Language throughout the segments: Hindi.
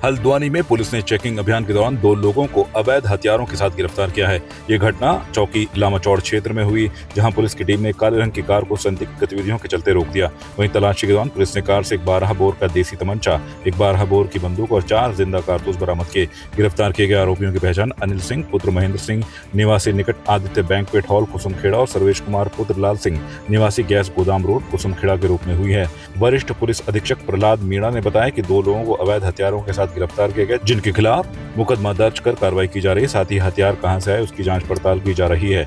हल्द्वानी में पुलिस ने चेकिंग अभियान के दौरान 2 लोगों को अवैध हथियारों के साथ गिरफ्तार किया है। ये घटना चौकी लामाचौड़ क्षेत्र में हुई, जहां पुलिस की टीम ने काले रंग की कार को संदिग्ध गतिविधियों के चलते रोक दिया। वहीं तलाशी के दौरान पुलिस ने कार से एक 12 बोर का देसी तमंचा, एक 12 बोर की बंदूक और 4 जिंदा कारतूस बरामद किए। गिरफ्तार किए गए आरोपियों की पहचान अनिल सिंह पुत्र महेंद्र सिंह निवासी निकट आदित्य बैंक्वेट हॉल कुसुमखेड़ा और सर्वेश कुमार पुत्र लाल सिंह निवासी गैस गोदाम रोड कुसुमखेड़ा के रूप में हुई है। वरिष्ठ पुलिस अधीक्षक प्रहलाद मीणा ने बताया कि 2 लोगों को अवैध हथियारों के साथ गिरफ्तार किया गया, जिनके खिलाफ मुकदमा दर्ज कर कार्रवाई की जा रही है। साथ ही हथियार कहां से आए उसकी जांच पड़ताल की जा रही है।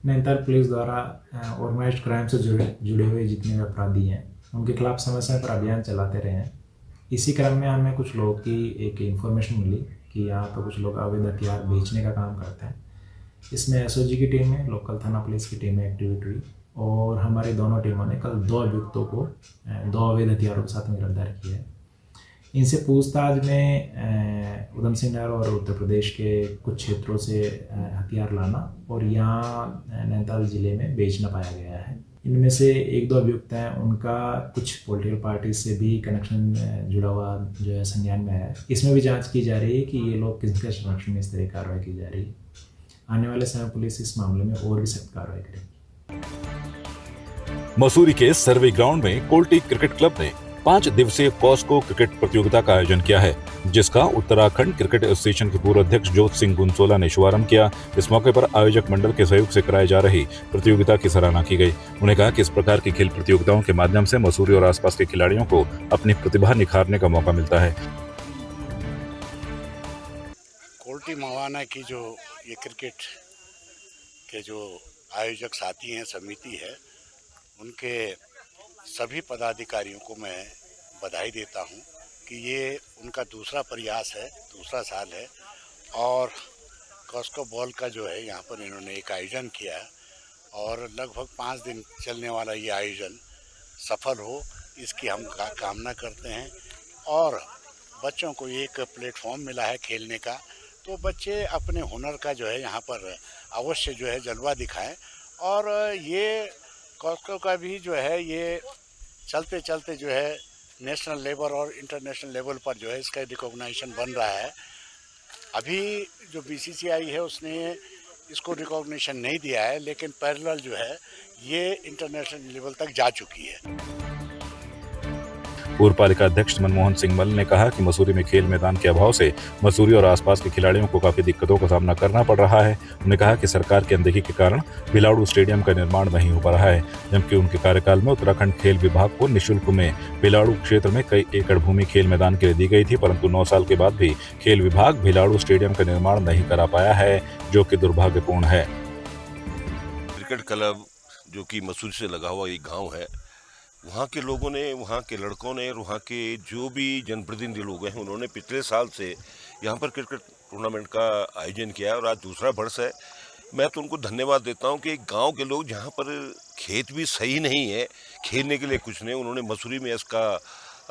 नैनीताल पुलिस द्वारा ऑर्गेनाइज्ड क्राइम से जुड़े हुए जितने भी अपराधी हैं उनके खिलाफ समय समय पर अभियान चलाते रहे हैं। इसी क्रम में हमें कुछ लोगों की एक इन्फॉर्मेशन मिली कि यहाँ पर कुछ लोग अवैध हथियार बेचने का काम करते हैं। इसमें एसओजी की टीम में, लोकल थाना पुलिस की टीम में एक्टिवेट हुई और हमारी दोनों टीमों ने कल 2 अभियुक्तों को 2 अवैध हथियारों के साथ में गिरफ्तार किया है। इनसे पूछताछ में उधम सिंह नगर और उत्तर प्रदेश के कुछ क्षेत्रों से हथियार लाना और यहाँ नैनीताल जिले में बेचना पाया गया है। इनमें से 1-2 अभियुक्त हैं, उनका कुछ पॉलिटिकल पार्टी से भी कनेक्शन जुड़ा हुआ जो है संज्ञान में है। इसमें भी जांच की जा रही है कि ये लोग किसके संरक्षण में इस तरह कार्रवाई की जा रही है। आने वाले समय पुलिस इस मामले में और भी सख्त कार्रवाई करेगी। मसूरी के सर्वे ग्राउंड में कोल्टी क्रिकेट क्लब ने 5 दिवसीय कॉस्को क्रिकेट प्रतियोगिता का आयोजन किया है, जिसका उत्तराखंड क्रिकेट एसोसिएशन के पूर्व अध्यक्ष जोत सिंह गुंसोला ने शुभारंभ किया। इस मौके पर आयोजक मंडल के सहयोग से कराई जा रही प्रतियोगिता की सराहना की गई। उन्होंने कहा कि इस प्रकार की खेल प्रतियोगिताओं के माध्यम से मसूरी और आसपास के खिलाड़ियों को अपनी प्रतिभा निखारने का मौका मिलता है। कोल्टी मवाना की जो ये क्रिकेट के जो आयोजक साथी हैं, समिति है, उनके सभी पदाधिकारियों को मैं बधाई देता हूं कि ये उनका दूसरा प्रयास है, दूसरा साल है और कॉस्को बॉल का जो है यहाँ पर इन्होंने एक आयोजन किया है और लगभग 5 दिन चलने वाला ये आयोजन सफल हो, इसकी हम कामना करते हैं। और बच्चों को एक प्लेटफॉर्म मिला है खेलने का, तो बच्चे अपने हुनर का जो है यहाँ पर अवश्य जो है जलवा दिखाएं। और ये कॉस्को का भी जो है ये चलते चलते जो है नेशनल लेवल और इंटरनेशनल लेवल पर जो है इसका रिकॉग्निशन बन रहा है। अभी जो बीसीसीआई है उसने इसको रिकॉग्निशन नहीं दिया है, लेकिन पैरेलल जो है ये इंटरनेशनल लेवल तक जा चुकी है। पूर्व पालिका अध्यक्ष मनमोहन सिंह मल्ल ने कहा कि मसूरी में खेल मैदान के अभाव से मसूरी और आसपास के खिलाड़ियों को काफी दिक्कतों का सामना करना पड़ रहा है। उन्होंने कहा कि सरकार की अनदेखी के कारण भिलाड़ू स्टेडियम का निर्माण नहीं हो पा रहा है, जबकि उनके कार्यकाल में उत्तराखंड खेल विभाग को निःशुल्क में भिलाड़ू क्षेत्र में कई एकड़ भूमि खेल मैदान के लिए दी गई थी, परंतु 9 साल के बाद भी खेल विभाग भिलाड़ू स्टेडियम का निर्माण नहीं करा पाया है, जो कि दुर्भाग्यपूर्ण है। क्रिकेट क्लब जो कि मसूरी से लगा हुआ एक गाँव है, वहाँ के लोगों ने, वहाँ के लड़कों ने और वहाँ के जो भी जनप्रतिनिधि लोग हैं, उन्होंने पिछले साल से यहाँ पर क्रिकेट टूर्नामेंट का आयोजन किया है और आज दूसरा वर्ष है। मैं तो उनको धन्यवाद देता हूँ कि गांव के लोग जहाँ पर खेत भी सही नहीं है, खेलने के लिए कुछ नहीं, उन्होंने मसूरी में इसका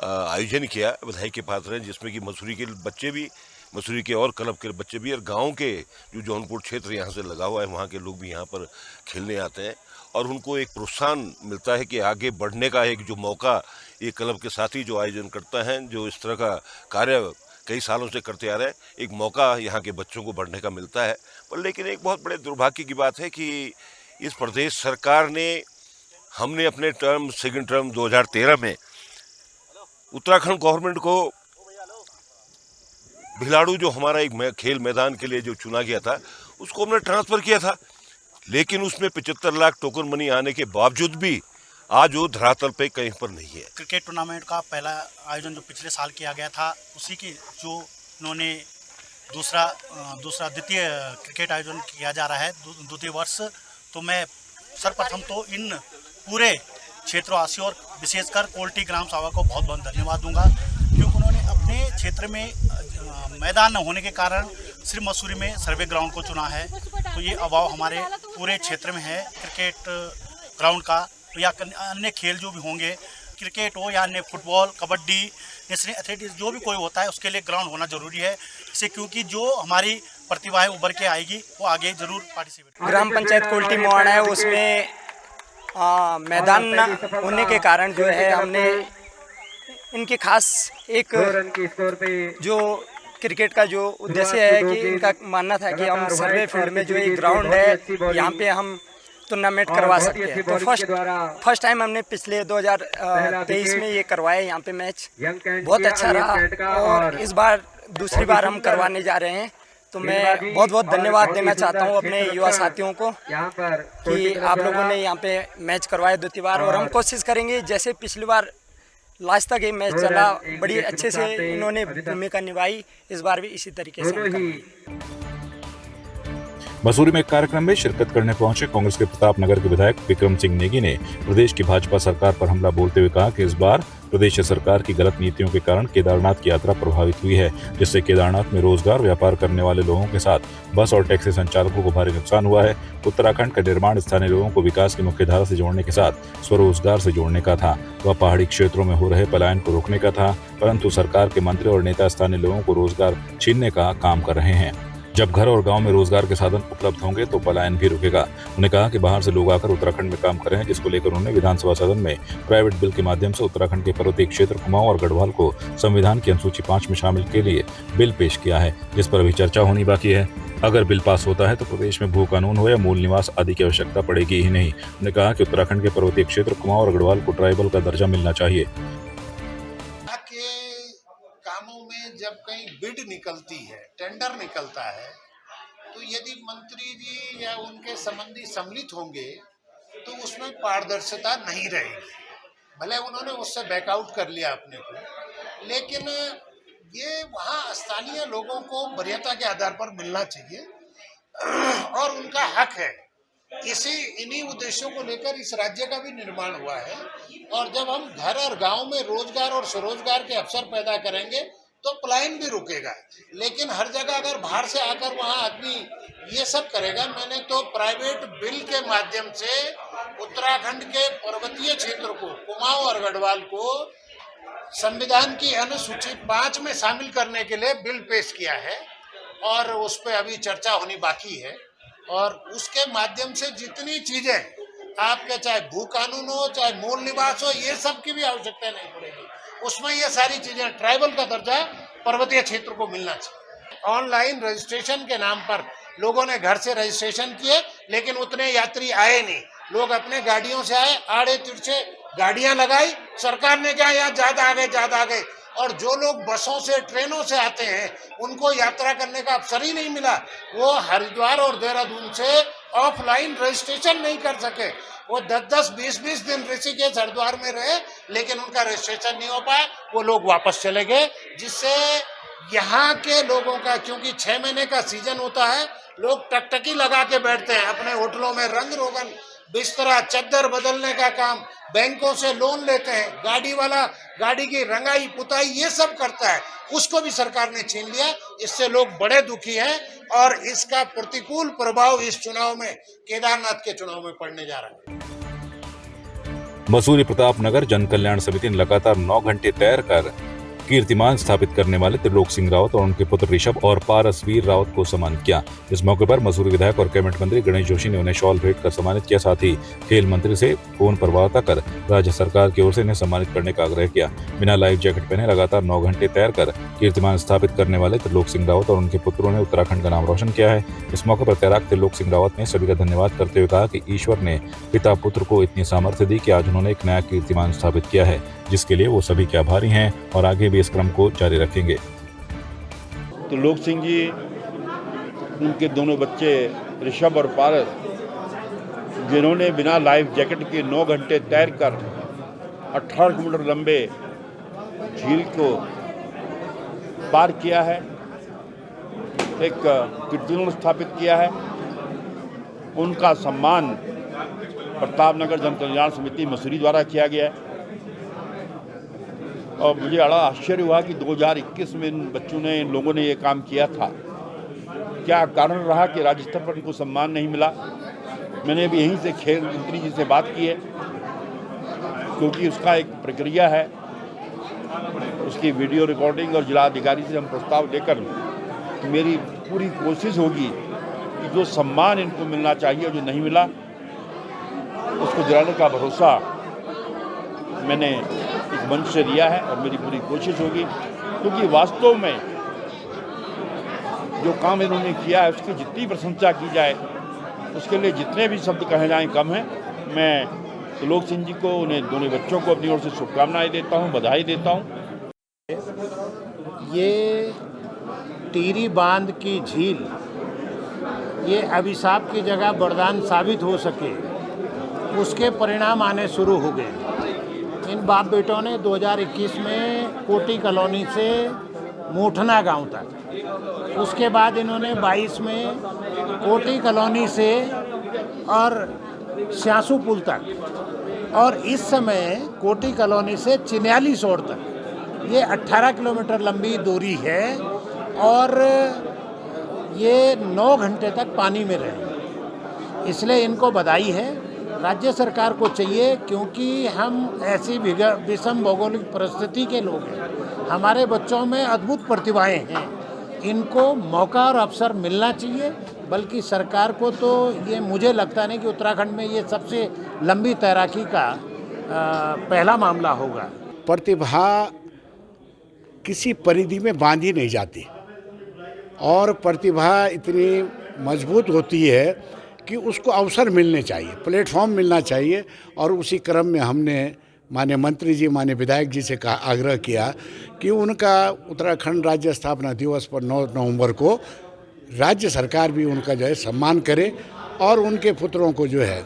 आयोजन किया। बधाई के पात्र हैं, जिसमें कि मसूरी के बच्चे भी, मसूरी के और क्लब के बच्चे भी और गाँव के जो जौनपुर क्षेत्र यहाँ से लगा हुआ है वहाँ के लोग भी यहाँ पर खेलने आते हैं और उनको एक प्रोत्साहन मिलता है कि आगे बढ़ने का एक जो मौका ये क्लब के साथी जो आयोजन करता है, जो इस तरह का कार्य कई सालों से करते आ रहे हैं, एक मौका यहाँ के बच्चों को बढ़ने का मिलता है। पर लेकिन एक बहुत बड़े दुर्भाग्य की बात है कि इस प्रदेश सरकार ने, हमने अपने सेकंड टर्म 2013 में उत्तराखंड गवर्नमेंट को भिलाड़ू जो हमारा एक खेल मैदान के लिए जो चुना गया था उसको हमने ट्रांसफ़र किया था, लेकिन उसमें 75 लाख टोकन मनी आने के बावजूद भी आज वो धरातल पे कहीं पर नहीं है। क्रिकेट टूर्नामेंट का पहला आयोजन जो पिछले साल किया गया था, उसी की जो उन्होंने द्वितीय क्रिकेट आयोजन किया जा रहा है, द्वितीय वर्ष, तो मैं सर्वप्रथम तो इन पूरे क्षेत्रवासियों और विशेषकर कोल्टी ग्राम सभा को बहुत बहुत धन्यवाद दूंगा, क्योंकि उन्होंने अपने क्षेत्र में मैदान न होने के कारण सिर्फ मसूरी में सर्वे ग्राउंड को चुना है। तो ये अभाव हमारे पूरे क्षेत्र में है क्रिकेट ग्राउंड का, या अन्य खेल जो भी होंगे, क्रिकेट हो या अन्य फुटबॉल, कबड्डी, नेशनल एथलेटिक्स, जो भी कोई होता है उसके लिए ग्राउंड होना जरूरी है, इससे क्योंकि जो हमारी प्रतिभाएं उभर के आएगी वो आगे जरूर पार्टिसिपेट। ग्राम पंचायत कोल्टी मवाना है, उसमें मैदान न होने के कारण जो है हमने इनकी खास एक जो क्रिकेट का जो उद्देश्य है कि इनका मानना था कि हम सर्वे फील्ड में जो एक ग्राउंड है यहाँ पे हम टूर्नामेंट करवा सकते हैं। तो फर्स्ट टाइम हमने पिछले 2023 में ये करवाया यहाँ पे मैच, बहुत अच्छा रहा और इस बार दूसरी बार हम करवाने जा रहे हैं। तो मैं बहुत बहुत धन्यवाद देना चाहता हूँ अपने युवा साथियों को कि आप लोगों ने यहाँ पे मैच करवाया दूसरी बार, और हम कोशिश करेंगे जैसे पिछली बार लास्ट तक ये मैच चला, बड़ी अच्छे से इन्होंने भूमिका निभाई, इस बार भी इसी तरीके से। मसूरी में एक कार्यक्रम में शिरकत करने पहुंचे कांग्रेस के प्रतापनगर के विधायक विक्रम सिंह नेगी ने प्रदेश की भाजपा सरकार पर हमला बोलते हुए कहा कि इस बार प्रदेश सरकार की गलत नीतियों के कारण केदारनाथ की यात्रा प्रभावित हुई है, जिससे केदारनाथ में रोजगार व्यापार करने वाले लोगों के साथ बस और टैक्सी संचालकों को भारी नुकसान हुआ है। उत्तराखंड का निर्माण स्थानीय लोगों को विकास की मुख्य धारा से जोड़ने के साथ स्वरोजगार से जोड़ने का था, वह पहाड़ी क्षेत्रों में हो रहे पलायन को रोकने का था, परंतु सरकार के मंत्री और नेता स्थानीय लोगों को रोजगार छीनने का काम कर रहे हैं। जब घर और गांव में रोजगार के साधन उपलब्ध होंगे तो पलायन भी रुकेगा। उन्होंने कहा कि बाहर से लोग आकर उत्तराखंड में काम कर रहे हैं, जिसको लेकर उन्होंने विधानसभा सदन में प्राइवेट बिल के माध्यम से उत्तराखंड के पर्वतीय क्षेत्र कुमाऊं और गढ़वाल को संविधान की अनुसूची 5 में शामिल के लिए बिल पेश किया है, जिस पर अभी चर्चा होनी बाकी है। अगर बिल पास होता है तो प्रदेश में भू कानून हो या मूल निवास आदि की आवश्यकता पड़ेगी ही नहीं। उन्होंने कहा कि उत्तराखंड के पर्वतीय क्षेत्र कुमाऊं और गढ़वाल को ट्राइबल का दर्जा मिलना चाहिए। कामों में जब कहीं बिड निकलती है, टेंडर निकलता है, तो यदि मंत्री जी या उनके संबंधी सम्मिलित होंगे तो उसमें पारदर्शिता नहीं रहेगी। भले उन्होंने उससे बैकआउट कर लिया अपने को, लेकिन ये वहाँ स्थानीय लोगों को वरीयता के आधार पर मिलना चाहिए और उनका हक है। इन्हीं उद्देश्यों को लेकर इस राज्य का भी निर्माण हुआ है, और जब हम घर और गांव में रोजगार और स्वरोजगार के अवसर पैदा करेंगे तो पलायन भी रुकेगा। लेकिन हर जगह अगर बाहर से आकर वहाँ आदमी ये सब करेगा, मैंने तो प्राइवेट बिल के माध्यम से उत्तराखंड के पर्वतीय क्षेत्र को, कुमाऊं और गढ़वाल को संविधान की अनुसूची 5 में शामिल करने के लिए बिल पेश किया है, और उस पर अभी चर्चा होनी बाकी है। और उसके माध्यम से जितनी चीजें आपके, चाहे भू कानून हो, चाहे मूल निवास हो, ये सब की भी आवश्यकता नहीं पड़ेगी। उसमें ये सारी चीजें, ट्राइबल का दर्जा पर्वतीय क्षेत्र को मिलना चाहिए। ऑनलाइन रजिस्ट्रेशन के नाम पर लोगों ने घर से रजिस्ट्रेशन किए, लेकिन उतने यात्री आए नहीं। लोग अपने गाड़ियों से आए, आड़े तिरछे गाड़ियां लगाई, सरकार ने कहा यहाँ ज्यादा आ गए, और जो लोग बसों से, ट्रेनों से आते हैं उनको यात्रा करने का अवसर ही नहीं मिला। वो हरिद्वार और देहरादून से ऑफलाइन रजिस्ट्रेशन नहीं कर सके। वो 10-10, 20-20 दिन ऋषिकेश हरिद्वार में रहे, लेकिन उनका रजिस्ट्रेशन नहीं हो पाया, वो लोग वापस चले गए। जिससे यहाँ के लोगों का, क्योंकि 6 महीने का सीजन होता है, लोग टकटकी लगा के बैठते हैं अपने होटलों में, रंग रोगन, बिस्तरा, चद्दर बदलने का काम, बैंकों से लोन लेते हैं, गाड़ी वाला गाड़ी की रंगाई पुताई ये सब करता है, उसको भी सरकार ने छीन लिया। इससे लोग बड़े दुखी हैं, और इसका प्रतिकूल प्रभाव इस चुनाव में, केदारनाथ के चुनाव में पड़ने जा रहा है। मसूरी प्रतापनगर जन कल्याण समिति ने लगातार 9 घंटे तैर कर कीर्तिमान स्थापित करने वाले त्रिलोक सिंह रावत और उनके पुत्र ऋषभ और पारसवीर रावत को सम्मानित किया। इस मौके पर मसूरी विधायक और कैबिनेट मंत्री गणेश जोशी ने उन्हें शॉल भेंट कर सम्मानित किया। साथ ही खेल मंत्री से फोन पर वार्ता कर राज्य सरकार की ओर से इन्हें सम्मानित करने का आग्रह किया। बिना लाइफ जैकेट पहने लगातार 9 घंटे तैर कर कीर्तिमान स्थापित करने वाले त्रिलोक सिंह रावत और उनके पुत्रों ने उत्तराखंड का नाम रोशन किया है। इस मौके पर तैराक त्रिलोक सिंह रावत ने सभी का धन्यवाद करते हुए कहा कि ईश्वर ने पिता पुत्र को इतनी सामर्थ्य दी कि आज उन्होंने एक नया कीर्तिमान स्थापित किया है, जिसके लिए वो सभी के आभारी हैं और आगे भी इस क्रम को जारी रखेंगे। त्रिलोक सिंह जी, उनके दोनों बच्चे ऋषभ और पारस, जिन्होंने बिना लाइफ जैकेट के 9 घंटे तैरकर 18 किलोमीटर लंबे झील को पार किया है, एक कीर्तिमान स्थापित किया है, उनका सम्मान प्रतापनगर जन कल्याण समिति मसूरी द्वारा किया गया है। और मुझे बड़ा आश्चर्य हुआ कि 2021 में इन बच्चों ने, इन लोगों ने ये काम किया था। क्या कारण रहा कि राज्य स्तर पर इनको सम्मान नहीं मिला? मैंने अभी यहीं से खेल मंत्री जी से बात की है, क्योंकि उसका एक प्रक्रिया है, उसकी वीडियो रिकॉर्डिंग और जिला अधिकारी से हम प्रस्ताव लेकर मेरी पूरी कोशिश होगी कि जो सम्मान इनको मिलना चाहिए, जो नहीं मिला, उसको दिलाने का भरोसा मैंने इस मंच से दिया है और मेरी पूरी कोशिश होगी, क्योंकि वास्तव में जो काम इन्होंने किया है उसकी जितनी प्रशंसा की जाए उसके लिए जितने भी शब्द कहे जाएँ कम हैं। मैं त्रिलोक सिंह जी को, उन्हें दोनों बच्चों को अपनी ओर से शुभकामनाएं देता हूं, बधाई देता हूं। ये टिहरी बांध की झील ये अभिशाप की जगह वरदान साबित हो सके, उसके परिणाम आने शुरू हो गए। इन बाप बेटों ने 2021 में कोटी कॉलोनी से मूठना गांव तक, उसके बाद इन्होंने 22 में कोटी कॉलोनी से और स्यासू पुल तक, और इस समय कोटी कॉलोनी से चिन्याली सोड़ तक ये 18 किलोमीटर लंबी दूरी है और ये 9 घंटे तक पानी में रहे। इसलिए इनको बधाई है। राज्य सरकार को चाहिए, क्योंकि हम ऐसी विषम भौगोलिक परिस्थिति के लोग हैं, हमारे बच्चों में अद्भुत प्रतिभाएं हैं, इनको मौका और अवसर मिलना चाहिए। बल्कि सरकार को तो ये मुझे लगता नहीं कि उत्तराखंड में ये सबसे लंबी तैराकी का पहला मामला होगा। प्रतिभा किसी परिधि में बांधी नहीं जाती और प्रतिभा इतनी मजबूत होती है कि उसको अवसर मिलने चाहिए, प्लेटफॉर्म मिलना चाहिए। और उसी क्रम में हमने माननीय मंत्री जी, माननीय विधायक जी से आग्रह किया कि उनका उत्तराखंड राज्य स्थापना दिवस पर 9 नवंबर को राज्य सरकार भी उनका जो है सम्मान करे और उनके पुत्रों को जो है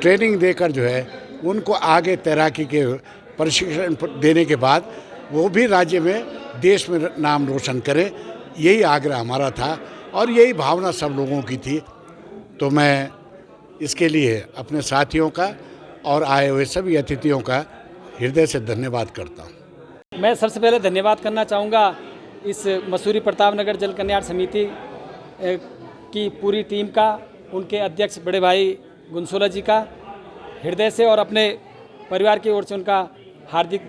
ट्रेनिंग देकर जो है उनको आगे तैराकी के प्रशिक्षण देने के बाद वो भी राज्य में, देश में नाम रोशन करें। यही आग्रह हमारा था और यही भावना सब लोगों की थी। तो मैं इसके लिए अपने साथियों का और आए हुए सभी अतिथियों का हृदय से धन्यवाद करता हूँ। मैं सबसे पहले धन्यवाद करना चाहूँगा इस मसूरी प्रतापनगर जल कल्याण समिति की पूरी टीम का, उनके अध्यक्ष बड़े भाई गुनसोला जी का हृदय से और अपने परिवार की ओर से उनका हार्दिक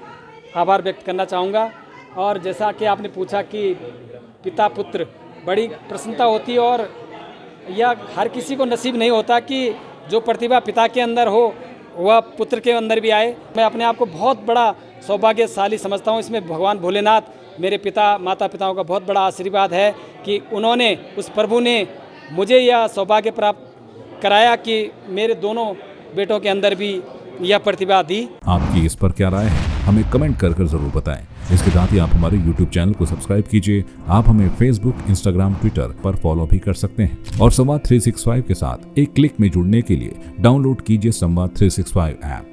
आभार व्यक्त करना चाहूँगा। और जैसा कि आपने पूछा कि पिता पुत्र, बड़ी प्रसन्नता होती है और यह हर किसी को नसीब नहीं होता कि जो प्रतिभा पिता के अंदर हो वह पुत्र के अंदर भी आए। मैं अपने आप को बहुत बड़ा सौभाग्यशाली समझता हूँ। इसमें भगवान भोलेनाथ, मेरे पिता माता पिताओं का बहुत बड़ा आशीर्वाद है कि उन्होंने, उस प्रभु ने मुझे यह सौभाग्य प्राप्त कराया कि मेरे दोनों बेटों के अंदर भी यह प्रतिभा दी। आपकी इस पर क्या राय है, हमें कमेंट कर जरूर बताएं। इसके साथ ही आप हमारे YouTube चैनल को सब्सक्राइब कीजिए। आप हमें Facebook, Instagram, Twitter पर फॉलो भी कर सकते हैं और संवाद 365 के साथ एक क्लिक में जुड़ने के लिए डाउनलोड कीजिए संवाद 365 ऐप।